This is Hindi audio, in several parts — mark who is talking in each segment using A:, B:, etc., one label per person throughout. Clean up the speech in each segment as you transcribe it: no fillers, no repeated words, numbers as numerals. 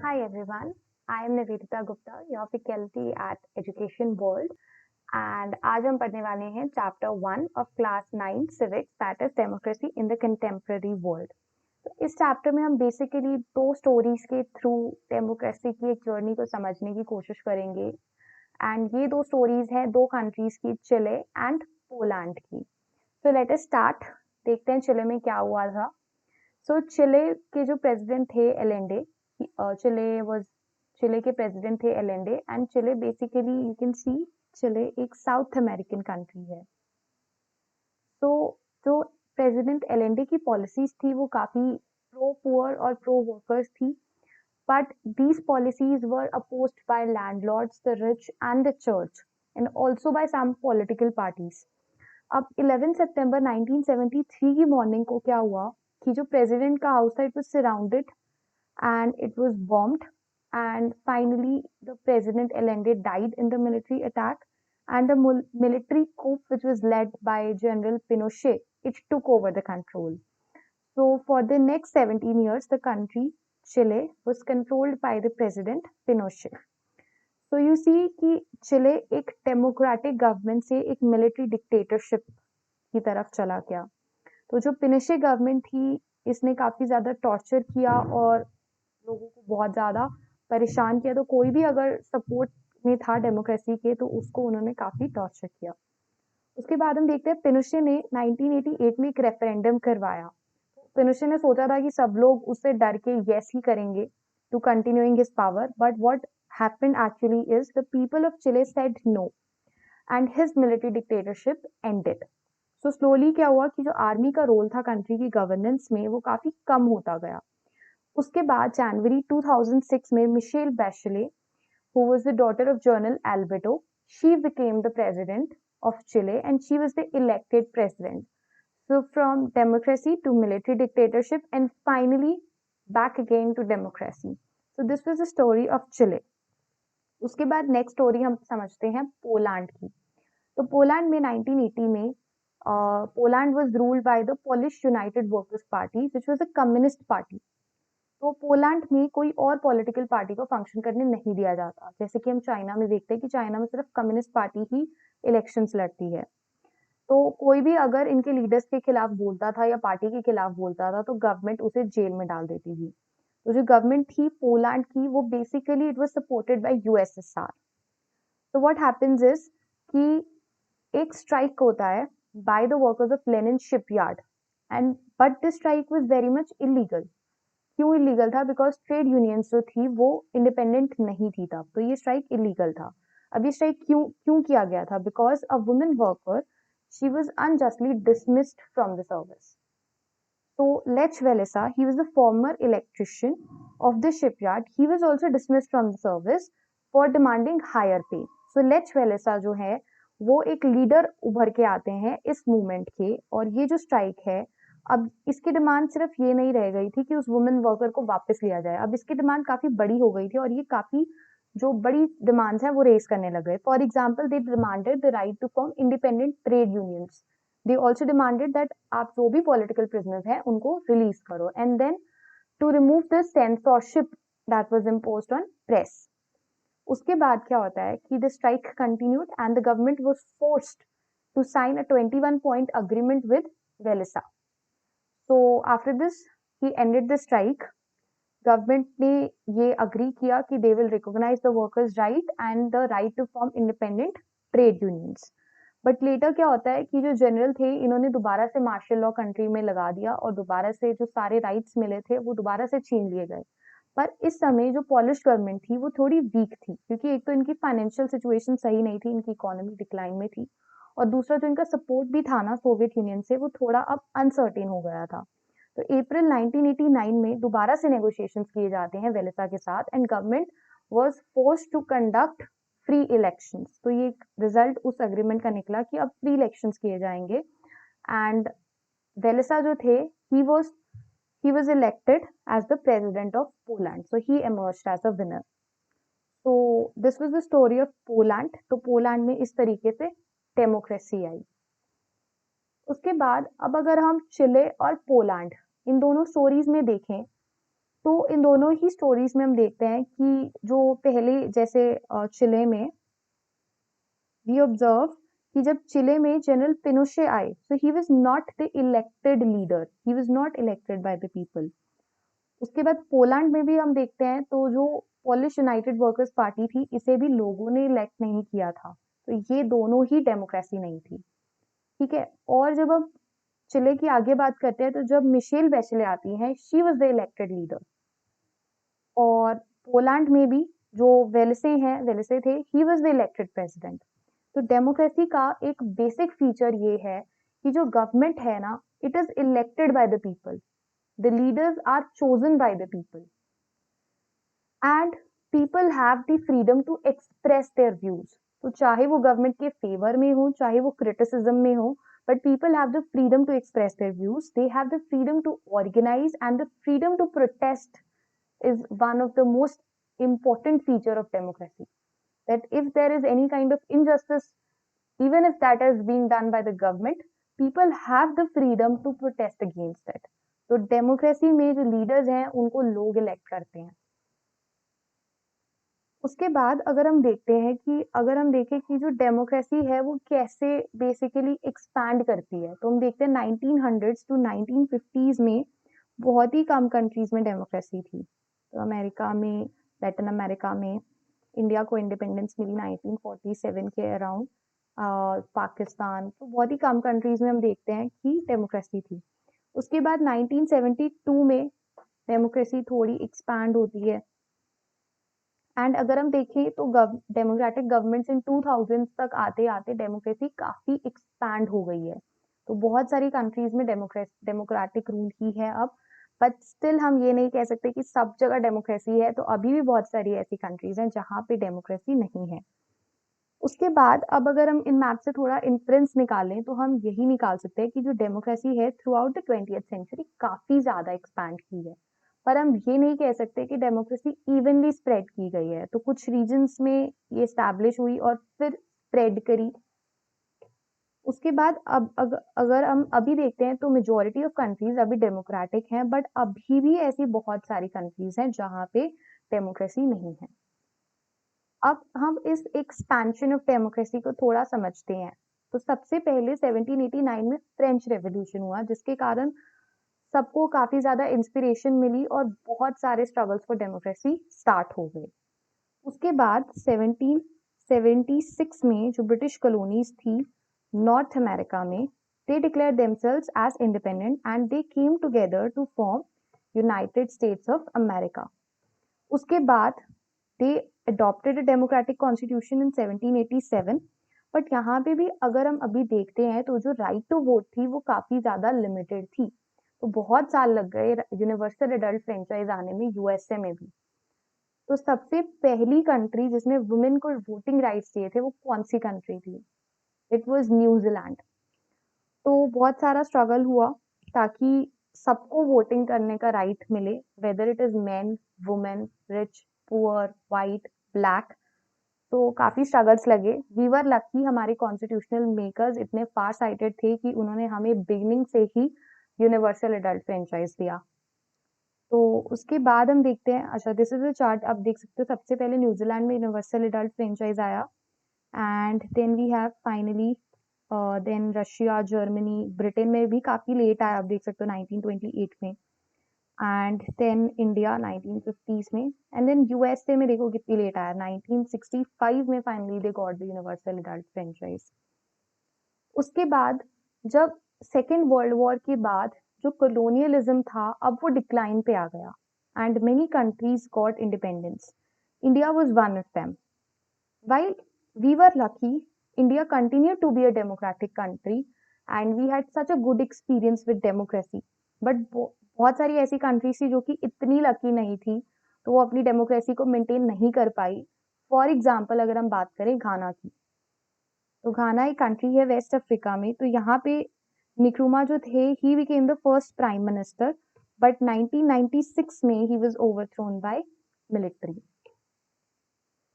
A: Hi everyone, I am Nivedita Gupta, your faculty at Education World, and आज हम पढ़ने वाले हैं chapter 1 of class 9 civics that is democracy in the contemporary world. तो इस चैप्टर में हम बेसिकली दो स्टोरीज के थ्रू डेमोक्रेसी की एक जर्नी को समझने की कोशिश करेंगे एंड ये दो स्टोरीज हैं दो कंट्रीज की, चिले एंड पोलैंड की। सो लेट अस स्टार्ट, देखते हैं चिले में क्या हुआ था। सो चिले के जो प्रेसिडेंट थे एलेंडे, चिले वाज चिले के प्रेसिडेंट थे Allende and Chile basically you can see Chile एक साउथ अमेरिकन कंट्री है। तो जो प्रेसिडेंट एलेंडे की पॉलिसीज थी वो काफी प्रो पुअर और प्रो वर्कर्स थी, but these policies were opposed by landlords, the rich and the church, and also by some political parties. अब 11 सितंबर 1973 की मॉर्निंग को क्या हुआ कि जो प्रेसिडेंट का हाउस था it was surrounded and it was bombed, and finally the president Allende died in the military attack, and the military coup which was led by General Pinochet, it took over the control. So for the next 17 years the country Chile was controlled by the president Pinochet. So you see कि चिले एक डेमोक्रेटिक गवर्नमेंट से एक मिलिट्री डिक्टेटरशिप की तरफ चला गया। तो जो पिनोशे गवर्नमेंट थी इसने काफी ज्यादा टॉर्चर किया और लोगों को बहुत ज्यादा परेशान किया। तो कोई भी अगर सपोर्ट में था डेमोक्रेसी के तो उसको उन्होंने काफी टॉर्चर किया। उसके बाद हम देखते हैं पिनोशे ने 1988 में एक रेफरेंडम करवाया। पिनोशे ने सोचा था कि सब लोग उससे डर के यस ही करेंगे to continuing his power, but what happened actually is the people of Chile said no and his military dictatorship ended. So slowly क्या हुआ कि जो आर्मी का रोल था कंट्री की गवर्नेंस में वो काफी कम होता गया। उसके बाद जनवरी 2006 में Michel बैशले, who was the daughter of General Alberto, she became the president of Chile and she was the elected president. So from democracy to military dictatorship and finally back again to democracy. So this was the story of Chile. उसके बाद नेक्स्ट स्टोरी हम समझते हैं पोलैंड की। तो पोलैंड में 1980 में Poland was ruled by the Polish United workers party which was a communist party. तो पोलैंड में कोई और पॉलिटिकल पार्टी को फंक्शन करने नहीं दिया जाता, जैसे कि हम चाइना में देखते हैं कि चाइना में सिर्फ कम्युनिस्ट पार्टी ही इलेक्शंस लड़ती है। तो कोई भी अगर इनके लीडर्स के खिलाफ बोलता था या पार्टी के खिलाफ बोलता था तो गवर्नमेंट उसे जेल में डाल देती थी। तो जो गवर्नमेंट थी पोलैंड की वो basically it was supported by USSR. तो व्हाट हैपेंस इज कि एक स्ट्राइक होता है by the workers of Lenin shipyard, and but this strike was very much illegal. क्यों इलीगल था? बिकॉज ट्रेड यूनियंस जो थी वो इंडिपेंडेंट नहीं थी तब, तो ये स्ट्राइक इलीगल था। अब ये स्ट्राइक क्यों क्यों किया गया था? Because a women worker she was unjustly dismissed from the service. So Lech Walesa, he was the former electrician of the shipyard. He was also dismissed from the service for demanding higher pay. So Lech Walesa जो है वो एक लीडर उभर के आते हैं इस मूवमेंट के, और ये जो स्ट्राइक है अब इसकी डिमांड सिर्फ ये नहीं रह गई थी कि उस वुमेन वर्कर को वापस लिया जाए, अब इसकी डिमांड काफी बड़ी हो गई थी और ये काफी जो बड़ी डिमांड्स हैं वो रेज करने लगे। For example they demanded the right to form independent trade unions. they also demanded that आप जो भी political prisoners हैं उनको रिलीज करो, and then to remove the censorship that was imposed on press. उसके बाद क्या होता है कि the strike continued and the government was forced to sign a 21 point agreement with Walesa. So after this he ended the strike. Government ने ये अग्री किया कि they will recognise the workers right and the right to form independent trade unions. But later क्या होता है कि जो जनरल थे इन्होंने दोबारा से मार्शल लॉ कंट्री में लगा दिया और दोबारा से जो सारे राइट्स मिले थे वो दोबारा से छीन लिए गए। पर इस समय जो पॉलिश गवर्नमेंट थी वो थोड़ी वीक थी, क्योंकि एक तो इनकी फाइनेंशियल सिचुएशन सही नहीं थी, इनकी इकोनॉमी डिक्लाइन में थी, और दूसरा जो इनका सपोर्ट भी था ना सोवियत यूनियन से वो थोड़ा अब अनसर्टेन हो गया था। तो अप्रैल 1989 में दोबारा से नेगोशिएशंस किए जाते हैं वेलेसा के साथ and government was forced to conduct free elections. तो ये रिजल्ट उस एग्रीमेंट का निकला कि अब फ्री इलेक्शंस किए जाएंगे एंड वेलेसा जो थे he was elected as the president of Poland, so he emerged as a winner. So this was the story of Poland. तो पोलैंड में इस तरीके से डेमोक्रेसी आई। उसके बाद अब अगर हम चिले और पोलैंड इन दोनों स्टोरीज में देखें तो इन दोनों ही स्टोरीज में हम देखते हैं कि जो पहले जैसे चिले में वी ऑब्जर्व कि जब चिले में जनरल पिनोशे आए, so he was not the elected leader, he was not elected by the people. उसके बाद पोलैंड में भी हम देखते हैं तो जो पोलिश यूनाइटेड वर्कर्स पार्टी थी, इसे भी लोगों ने इलेक्ट नहीं किया था। तो ये दोनों ही डेमोक्रेसी नहीं थी। ठीक है, और जब हम चिले की आगे बात करते हैं तो जब मिशेल बेचले आती हैं, she was the elected leader. और पोलैंड में भी जो वेलेसे थे, he was the elected president. तो डेमोक्रेसी का एक बेसिक फीचर ये है कि जो गवर्नमेंट है ना, it is elected by the people, the leaders are chosen by the people and people have the freedom to express their views. तो चाहे वो गवर्नमेंट के फेवर में हो, चाहे वो क्रिटिसिज्म में हो, but people have the freedom to express their views, they have the freedom to organize, and the freedom to protest is one of the most important feature of democracy. That if there is any kind of injustice, even if that is being done by the government, people have the freedom to protest against it. तो डेमोक्रेसी में जो लीडर्स हैं उनको लोग इलेक्ट करते हैं। उसके बाद अगर हम देखें कि जो डेमोक्रेसी है वो कैसे बेसिकली एक्सपैंड करती है, तो हम देखते हैं 1900s टू 1950s में बहुत ही कम कंट्रीज में डेमोक्रेसी थी। तो अमेरिका में, लैटिन अमेरिका में इंडिया को इंडिपेंडेंस मिली 1947 के अराउंड, पाकिस्तान, तो बहुत ही कम कंट्रीज में हम देखते हैं कि डेमोक्रेसी थी। उसके बाद 1972 में डेमोक्रेसी थोड़ी एक्सपैंड होती है। एंड अगर हम देखें तो डेमोक्रेटिक गवर्नमेंट्स इन 2000 तक आते आते डेमोक्रेसी काफी एक्सपैंड हो गई है। तो बहुत सारी कंट्रीज में डेमोक्रेटिक रूल ही है अब, बट स्टिल हम ये नहीं कह सकते कि सब जगह डेमोक्रेसी है। तो अभी भी बहुत सारी ऐसी कंट्रीज हैं जहां पे डेमोक्रेसी नहीं है। उसके बाद अब अगर हम इन मैप से थोड़ा इन्फ्रेंस निकालें तो हम यही निकाल सकते हैं कि जो डेमोक्रेसी है through out the 20th century काफी ज्यादा एक्सपैंड की है। पर हम ये नहीं कह सकते कि डेमोक्रेसी इवनली स्प्रेड की गई है। तो कुछ रीजन्स में ये स्टैब्लिश हुई और फिर स्प्रेड करी। उसके बाद अब अगर हम अभी देखते हैं तो मेजोरिटी ऑफ कंट्रीज अभी डेमोक्रेटिक हैं, बट अभी भी ऐसी बहुत सारी कंट्रीज हैं जहां पे डेमोक्रेसी नहीं है। अब हम इस एक्सपेंशन ऑफ डेमोक्रेसी को थोड़ा समझते हैं। तो सबसे पहले 1789 में फ्रेंच रेवोल्यूशन हुआ, जिसके कारण सबको काफी ज्यादा इंस्पिरेशन मिली और बहुत सारे स्ट्रगल्स फॉर डेमोक्रेसी स्टार्ट हो गए। उसके बाद 1776 में जो ब्रिटिश कॉलोनीज थी नॉर्थ अमेरिका में, they declare themselves as independent and they came together to form United States of America. उसके बाद they adopted a democratic constitution in 1787, but यहाँ पे भी अगर हम अभी देखते हैं तो जो राइट टू वोट थी वो काफी ज्यादा लिमिटेड थी। तो बहुत साल लग गए यूनिवर्सल एडल्ट फ्रेंचाइज आने में यूएसए में भी। तो सबसे पहली कंट्री जिसमें वुमेन को वोटिंग राइट्स दिए थे वो कौन सी कंट्री थी? It was New Zealand. तो बहुत सारा स्ट्रगल हुआ ताकि सबको वोटिंग करने का राइट मिले, whether it is man, women, rich, poor, white, black. तो काफी स्ट्रगल्स लगे। वी वर लकी, हमारे कॉन्स्टिट्यूशनल मेकर्स इतने फार साइटेड थे कि उन्होंने हमें बिगिनिंग से ही यूनिवर्सल एडल्ट फ्रेंचाइज दिया। तो उसके बाद हम देखते हैं, अच्छा दिस इज अ चार्ट, आप देख सकते हो सबसे पहले न्यूजीलैंड में यूनिवर्सल एडल्ट फ्रेंचाइज आया and then we have finally then Russia, Germany, Britain में भी काफी लेट आया, आप देख सकते हो 1928 में, एंड देन इंडिया 1950s में, एंड देन यूएसए में देखो कितनी लेट आया, 1965 में finally they got the universal adult franchise. उसके बाद जब सेकेंड वर्ल्ड वॉर के बाद जो कॉलोनियलिज्म था अब वो डिक्लाइन पे आ गया and many countries got independence. India was one of them. While we were lucky, India continued to be a democratic country and we had such a good experience with democracy. But बहुत सारी ऐसी कंट्रीज थी जो कि इतनी लकी नहीं थी, तो वो अपनी डेमोक्रेसी को मेंटेन नहीं कर पाई। फॉर एग्जाम्पल अगर हम बात करें घाना की, तो घाना एक कंट्री है वेस्ट अफ्रीका में। तो यहाँ पे निक्रुमा जो थे, he became the first prime minister, but 1996 में he was overthrown by military.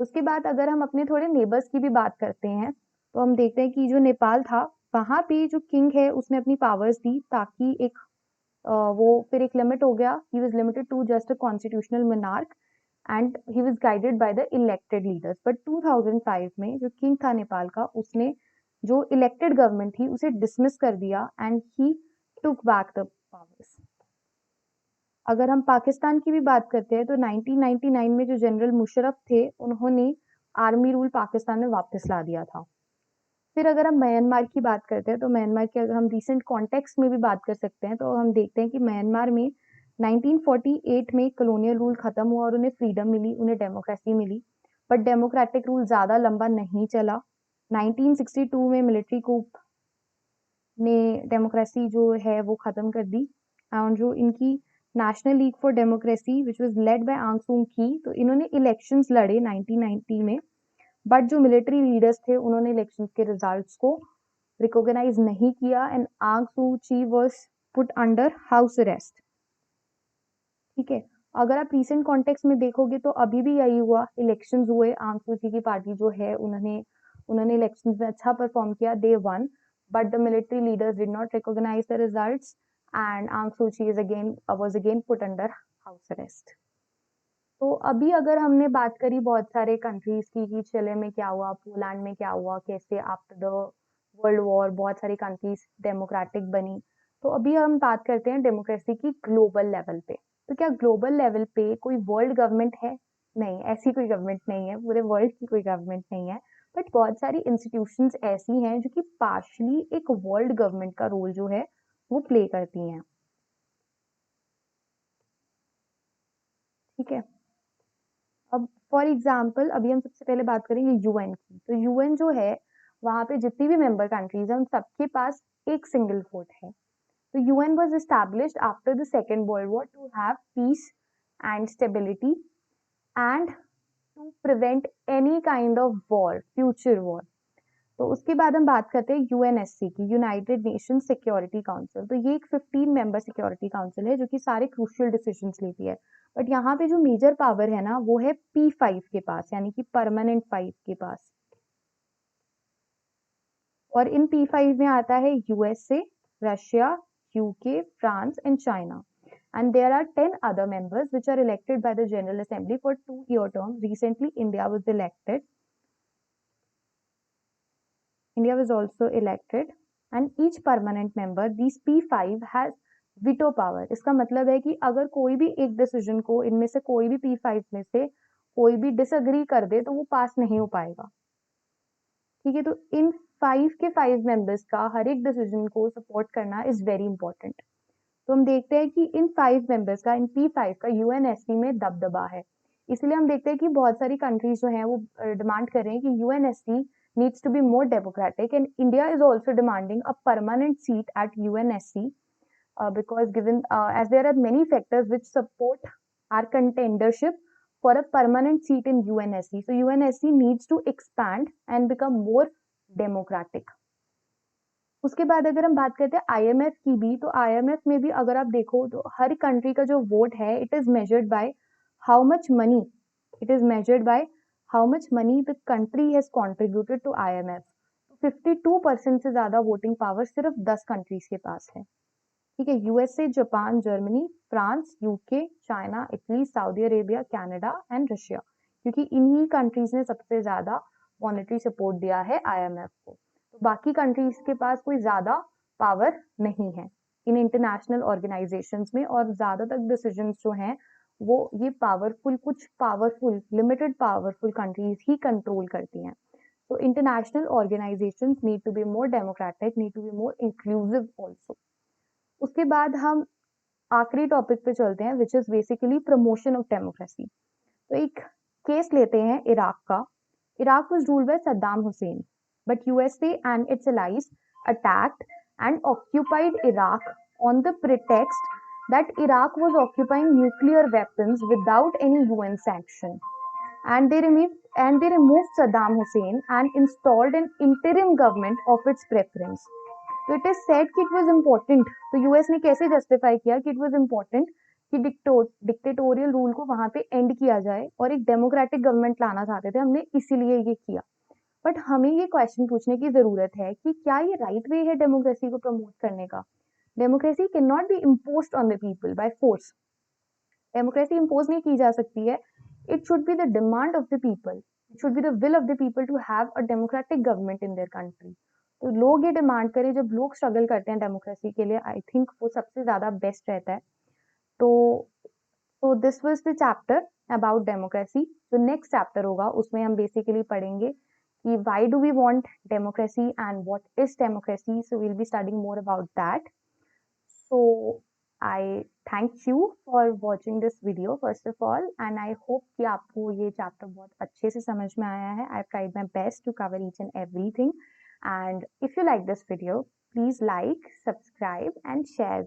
A: उसके बाद अगर हम अपने थोड़े नेबर्स की भी बात करते हैं तो हम देखते हैं कि जो नेपाल था वहां पे जो किंग है उसने अपनी पावर्स दी ताकि एक वो फिर एक लिमिट हो गया, he was limited to just a constitutional monarch and he was guided by the elected leaders. But 2005 में जो किंग था नेपाल का, उसने जो इलेक्टेड गवर्नमेंट थी उसे डिसमिस कर दिया and he took back the powers. अगर हम पाकिस्तान की भी बात करते हैं तो 1999 में जो जनरल मुशर्रफ थे, उन्होंने आर्मी रूल पाकिस्तान में वापस ला दिया था। फिर अगर हम म्यांमार की बात करते हैं तो म्यांमार की अगर हम रिसेंट कॉन्टेक्स्ट में भी बात कर सकते हैं तो हम देखते हैं कि म्यांमार में 1948 में कॉलोनियल रूल खत्म हुआ और उन्हें फ्रीडम मिली, उन्हें डेमोक्रेसी मिली। बट डेमोक्रेटिक रूल ज्यादा लंबा नहीं चला। 1962 में मिलिट्री कूप ने डेमोक्रेसी जो है वो खत्म कर दी। और जो इनकी national league for democracy which was led by आंग सूं की, तो इन्होंने इलेक्शंस लड़े 1990 में। बट जो मिलिट्री लीडर्स थे उन्होंने इलेक्शंस के रिजल्ट्स को रिकॉग्नाइज नहीं किया एंड आंग सू ची was put under house arrest. ठीक है, अगर आप रिसेंट कॉन्टेक्स्ट में देखोगे तो अभी भी यही हुआ, इलेक्शंस हुए, आंग सू ची की पार्टी जो है उन्होंने इलेक्शंस में अच्छा परफॉर्म किया, they won. But the military leaders did not recognise the results and Aung Suu Kyi is again was again put under house arrest. तो अभी अगर हमने बात करी बहुत सारे कंट्रीज की कि चिले में क्या हुआ, पोलैंड में क्या हुआ, कैसे आफ्टर द वर्ल्ड वॉर बहुत सारी कंट्रीज डेमोक्रेटिक बनी, तो अभी हम बात करते हैं डेमोक्रेसी की ग्लोबल लेवल पे। तो क्या ग्लोबल लेवल पे कोई वर्ल्ड गवर्नमेंट है? नहीं, ऐसी कोई गवर्नमेंट नहीं है, पूरे वर्ल्ड की कोई गवर्नमेंट नहीं है। बट बहुत सारी इंस्टीट्यूशंस ऐसी हैं जो कि पार्शली एक वर्ल्ड गवर्नमेंट का रोल जो है वो प्ले करती हैं। ठीक है, अब फॉर एग्जाम्पल अभी हम सबसे पहले बात करेंगे यूएन की। तो यूएन जो है, वहां पे जितनी भी मेंबर कंट्रीज हैं उन सबके पास एक सिंगल वोट है। तो UN was established after the second world war to have peace and stability and to prevent any kind of war, future war. तो उसके बाद हम बात करते हैं यूएनएससी की, यूनाइटेड नेशन सिक्योरिटी काउंसिल। तो ये एक 15 मेंबर सिक्योरिटी काउंसिल है जो कि सारे क्रूशियल डिसीजंस लेती है। बट यहाँ पे जो मेजर पावर है ना, वो है P5 के पास, यानी कि परमानेंट 5 के पास। और इन P5 में आता है USA, Russia, UK, France and China. And there are 10 other members which are elected by the General Assembly for 2-year terms. Recently, India was elected. India was also elected, and each permanent member, these P5 has veto power. इसका मतलब है कि अगर कोई भी एक डिसीजन को इनमें से कोई भी P5 में से कोई भी डिसएग्री कर दे तो वो पास नहीं हो पाएगा। ठीक है, तो इन 5 मेंबर्स का हर एक डिसीजन को सपोर्ट करना इज वेरी इंपॉर्टेंट। तो हम देखते हैं कि इन 5 मेंबर्स का, इन P5 का यूएनएससी में दबदबा है। इसलिए हम देखते हैं कि बहुत सारी कंट्रीज जो हैं वो डिमांड कर रहे हैं कि UNSC needs to be more democratic, and India is also demanding a permanent seat at UNSC because given as there are many factors which support our contendership for a permanent seat in UNSC. So UNSC needs to expand and become more democratic. उसके बाद अगर हम बात करते हैं आईएमएफ की भी, तो आईएमएफ में भी अगर आप देखो तो हर कंट्री का जो वोट है, it is measured by how much money, it is measured by how much money the country has contributed to IMF. 52% से ज्यादा वोटिंग पावर सिर्फ 10 कंट्रीज के पास है। ठीक है, USA, Japan, Germany, France, UK, China, Italy, Saudi Arabia, Canada and Russia, क्योंकि इन्हीं कंट्रीज ने सबसे ज्यादा मॉनेटरी सपोर्ट दिया है आईएमएफ को। तो बाकी कंट्रीज के पास कोई ज्यादा पावर नहीं है इन इंटरनेशनल ऑर्गेनाइजेशंस में, और ज्यादातर डिसीजंस जो हैं वो ये पावरफुल, कुछ पावरफुल, लिमिटेड पावरफुल कंट्रीज ही कंट्रोल करती हैं। तो international organisations need to be more democratic, need to be more inclusive also. उसके बाद हम आखिरी टॉपिक पे चलते हैं, which is basically promotion of democracy. तो एक केस लेते हैं इराक का। Iraq was ruled by Saddam Hussein, but USA and its allies attacked and occupied Iraq on the pretext that Iraq was occupying nuclear weapons without any UN sanction. And they removed Saddam Hussein and installed an interim government of its preference. So it is said कि it was important. तो US ने कैसे justify किया कि it was important कि डिक्टेटोरियल रूल को वहां पे एंड किया जाए और एक डेमोक्रेटिक गवर्नमेंट लाना चाहते थे, हमने इसीलिए ये किया। बट हमें ये क्वेश्चन पूछने की जरूरत है कि क्या ये राइट वे है डेमोक्रेसी को प्रमोट करने का? Democracy can not be imposed on the people by force. Democracy impose नहीं की जा सकती है। It should be the demand of the people, it should be the will of the people to have a democratic government in their country. तो लोग ये डिमांड करें, जब लोग स्ट्रगल करते हैं डेमोक्रेसी के लिए, आई थिंक वो सबसे ज्यादा बेस्ट रहता है। तो this was the chapter about democracy. जो नेक्स्ट चैप्टर होगा उसमें हम बेसिकली पढ़ेंगे कि why do we want democracy and what is democracy, so we'll be studying more about that. So I thank you for watching this video first of all, and I hope कि आपको ये chapter बहुत अच्छे से समझ में आया है। I've tried my best to cover each and everything, and if you like this video, please like, subscribe and share.